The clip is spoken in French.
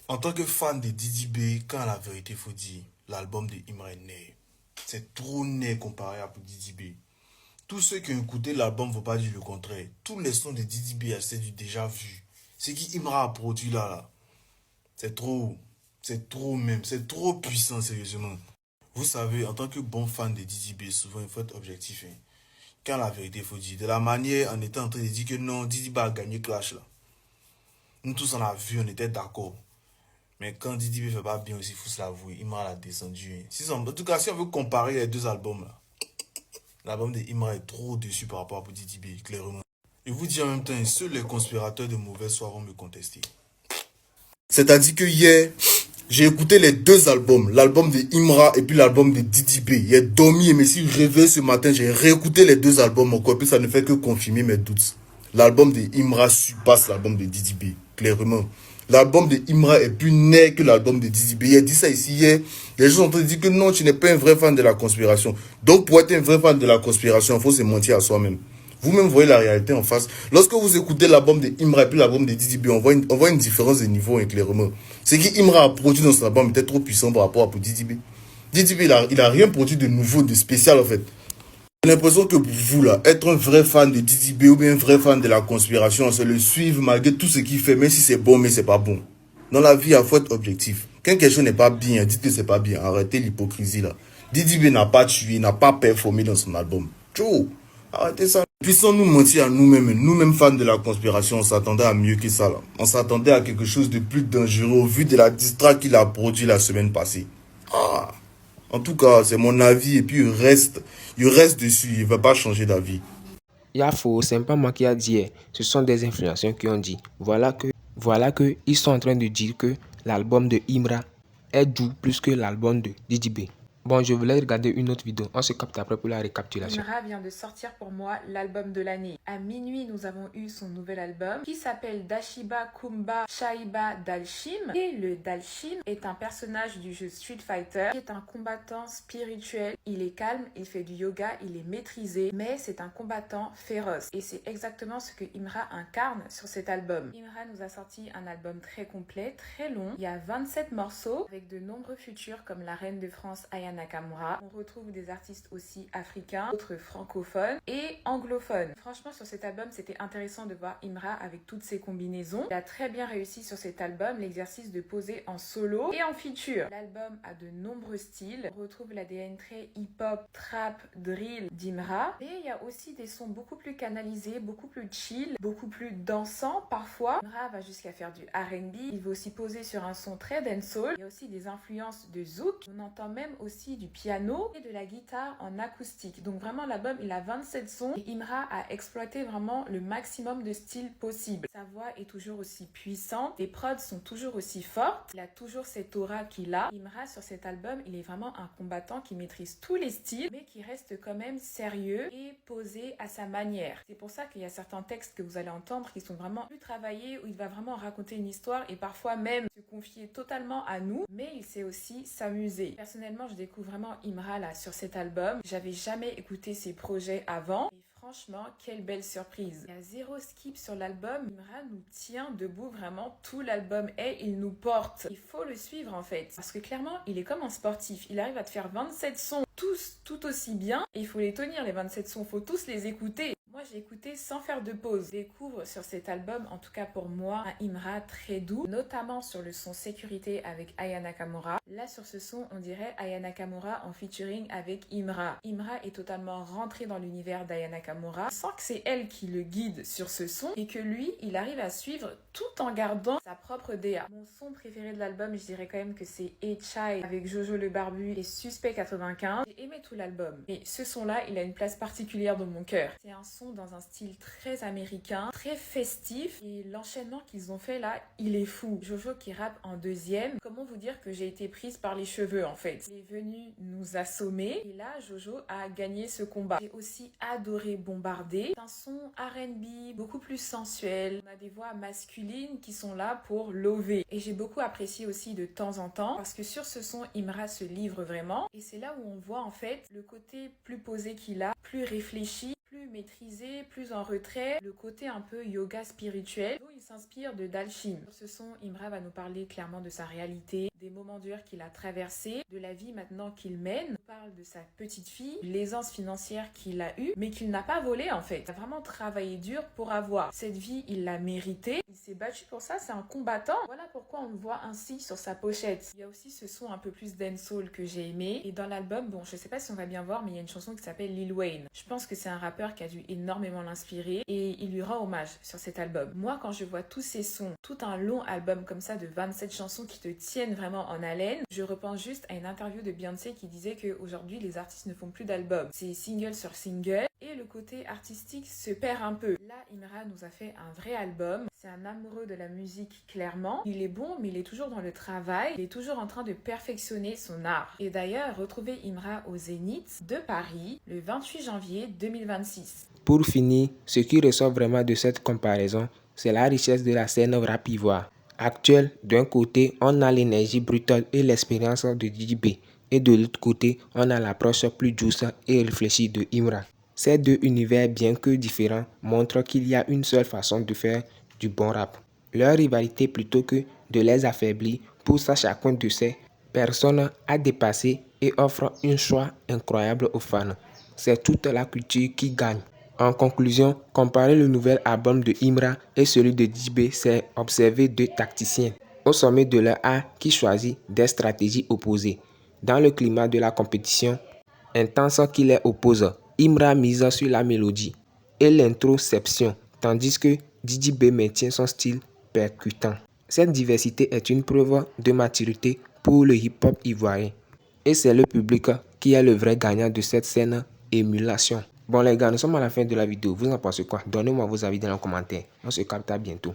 En tant que fan de Didi B, quand la vérité faut dire, l'album de Imra est né. C'est trop né comparé à Didi B. Tous ceux qui ont écouté l'album ne vont pas dire le contraire. Tous les sons de Didi B, c'est du déjà vu. Ce qui Imra a produit là, c'est trop. C'est trop même. C'est trop puissant, sérieusement. Vous savez, en tant que bon fan de Didi B, souvent il faut être objectif, hein. Quand la vérité faut dire. De la manière, on était en train de dire que non, Didi B a gagné Clash là. Nous tous on a vu, on était d'accord. Mais quand Didi B fait pas bien aussi, il faut se l'avouer. Imra l'a descendu, hein. En tout cas, si on veut comparer les deux albums là, l'album de Imra est trop au-dessus par rapport à Didi B, clairement. Et vous dis en même temps, seuls les conspirateurs de mauvaise foi vont me contester. C'est-à-dire que hier, j'ai écouté les deux albums, l'album de Imra et puis l'album de Didi B. J'ai dormi et me suis réveillé ce matin, j'ai réécouté les deux albums encore, puis ça ne fait que confirmer mes doutes. L'album de Imra surpasse l'album de Didi B, clairement. L'album de Imra est plus net que l'album de Didi B. Il a dit ça ici hier. Les gens sont en train de dire que non, tu n'es pas un vrai fan de la conspiration. Donc pour être un vrai fan de la conspiration, il faut se mentir à soi-même. Vous-même voyez la réalité en face. Lorsque vous écoutez l'album de Imra et puis l'album de Didi B, on voit une différence de niveau, hein, clairement. Ce qu'Imra a produit dans son album était trop puissant par rapport à Didi B. Didi B, il a rien produit de nouveau, de spécial en fait. J'ai l'impression que pour vous là, être un vrai fan de Didi B ou bien un vrai fan de la conspiration, c'est le suivre malgré tout ce qu'il fait, même si c'est bon, mais c'est pas bon. Dans la vie, il faut être objectif. Quand quelque chose n'est pas bien, dites que c'est pas bien. Arrêtez l'hypocrisie là. Didi B n'a pas tué, n'a pas performé dans son album. Tchou, arrêtez ça. Puis sans nous mentir à nous-mêmes, nous-mêmes fans de la conspiration, on s'attendait à mieux que ça là. On s'attendait à quelque chose de plus dangereux au vu de la distraction qu'il a produit la semaine passée. Ah. En tout cas, c'est mon avis et puis il reste dessus, il ne va pas changer d'avis. Yafo, c'est pas moi qui a dit, ce sont des influenceurs qui ont dit. Voilà que ils sont en train de dire que l'album de Imra est doux plus que l'album de Didi B. Bon, je voulais regarder une autre vidéo. On se capte après pour la récapitulation. Imra vient de sortir pour moi l'album de l'année. À minuit, nous avons eu son nouvel album qui s'appelle Dashiba Kumba Shaiba Dalshim. Et le Dalshim est un personnage du jeu Street Fighter qui est un combattant spirituel. Il est calme, il fait du yoga, il est maîtrisé, mais c'est un combattant féroce. Et c'est exactement ce que Imra incarne sur cet album. Imra nous a sorti un album très complet, très long. Il y a 27 morceaux avec de nombreux features comme la reine de France Aya Nakamura. On retrouve des artistes aussi africains, d'autres francophones et anglophones. Franchement, sur cet album, c'était intéressant de voir Imra avec toutes ses combinaisons. Il a très bien réussi sur cet album l'exercice de poser en solo et en feature. L'album a de nombreux styles. On retrouve l'ADN très hip-hop, trap, drill d'Imra. Et il y a aussi des sons beaucoup plus canalisés, beaucoup plus chill, beaucoup plus dansants parfois. Imra va jusqu'à faire du R&B. Il va aussi poser sur un son très dancehall. Il y a aussi des influences de zouk. On entend même aussi du piano et de la guitare en acoustique. Donc vraiment l'album il a 27 sons et Imra a exploité vraiment le maximum de styles possible. Sa voix est toujours aussi puissante, les prods sont toujours aussi fortes, il a toujours cette aura qu'il a. Imra sur cet album il est vraiment un combattant qui maîtrise tous les styles mais qui reste quand même sérieux et posé à sa manière. C'est pour ça qu'il y a certains textes que vous allez entendre qui sont vraiment plus travaillés où il va vraiment raconter une histoire et parfois même se confier totalement à nous, mais il sait aussi s'amuser. Personnellement je découvre vraiment Imra là sur cet album. J'avais jamais écouté ses projets avant. Et franchement, quelle belle surprise. Il y a zéro skip sur l'album. Imra nous tient debout vraiment tout l'album et il nous porte. Il faut le suivre en fait. Parce que clairement, il est comme un sportif. Il arrive à te faire 27 sons tous tout aussi bien. Et il faut les tenir les 27 sons. Il faut tous les écouter. Moi, j'ai écouté sans faire de pause. Je découvre sur cet album, en tout cas pour moi, un Imra très doux, notamment sur le son Sécurité avec Aya Nakamura. Là, sur ce son, on dirait Aya Nakamura en featuring avec Imra. Imra est totalement rentré dans l'univers d'Aya Nakamura, sans que c'est elle qui le guide sur ce son et que lui, il arrive à suivre tout en gardant sa propre DA. Mon son préféré de l'album, je dirais quand même que c'est A-Child avec Jojo le Barbu et Suspect 95. J'ai aimé tout l'album, mais ce son-là, il a une place particulière dans mon cœur. C'est un son dans un style très américain, très festif et l'enchaînement qu'ils ont fait là, il est fou. Jojo qui rappe en deuxième, comment vous dire que j'ai été prise par les cheveux en fait. Il est venu nous assommer et là Jojo a gagné ce combat. J'ai aussi adoré Bombarder. C'est un son R&B beaucoup plus sensuel. On a des voix masculines qui sont là pour lover et j'ai beaucoup apprécié aussi de temps en temps parce que sur ce son Imra se livre vraiment et c'est là où on voit en fait le côté plus posé qu'il a, plus réfléchi, plus maîtriser, plus en retrait, le côté un peu yoga spirituel, dont il s'inspire de Dalshim. Sur ce son, Imra va nous parler clairement de sa réalité, des moments durs qu'il a traversés, de la vie maintenant qu'il mène. Il parle de sa petite fille, l'aisance financière qu'il a eue, mais qu'il n'a pas volé en fait. Il a vraiment travaillé dur pour avoir. Cette vie, il l'a méritée. Il s'est battu pour ça, c'est un combattant. Voilà pourquoi on le voit ainsi sur sa pochette. Il y a aussi ce son un peu plus dancehall que j'ai aimé. Et dans l'album, bon, je sais pas si on va bien voir, mais il y a une chanson qui s'appelle Lil Wayne. Je pense que c'est un rappeur qui a dû énormément l'inspirer et il lui rend hommage sur cet album. Moi, quand je vois tous ces sons, tout un long album comme ça de 27 chansons qui te tiennent vraiment en haleine, je repense juste à une interview de Beyoncé qui disait qu'aujourd'hui, les artistes ne font plus d'albums. C'est single sur single et le côté artistique se perd un peu. Là, Imra nous a fait un vrai album. C'est un amoureux de la musique, clairement. Il est bon, mais il est toujours dans le travail. Il est toujours en train de perfectionner son art. Et d'ailleurs, retrouvez Imra au Zénith de Paris le 28 janvier 2026. Pour finir, ce qui ressort vraiment de cette comparaison, c'est la richesse de la scène rap ivoire. Actuelle, d'un côté, on a l'énergie brutale et l'expérience de Didi B. Et de l'autre côté, on a l'approche plus douce et réfléchie de Imra. Ces deux univers, bien que différents, montrent qu'il y a une seule façon de faire du bon rap. Leur rivalité, plutôt que de les affaiblir, pousse à chacun de ces personnes à dépasser et offre un choix incroyable aux fans. C'est toute la culture qui gagne. En conclusion, comparer le nouvel album de Imra et celui de Didi B, c'est observer deux tacticiens au sommet de leur art qui choisissent des stratégies opposées. Dans le climat de la compétition intense qui les oppose, Imra mise sur la mélodie et l'introspection, tandis que Didi B maintient son style percutant. Cette diversité est une preuve de maturité pour le hip-hop ivoirien. Et c'est le public qui est le vrai gagnant de cette scène émulation. Bon les gars, nous sommes à la fin de la vidéo. Vous en pensez quoi? Donnez-moi vos avis dans les commentaires. On se capte à bientôt.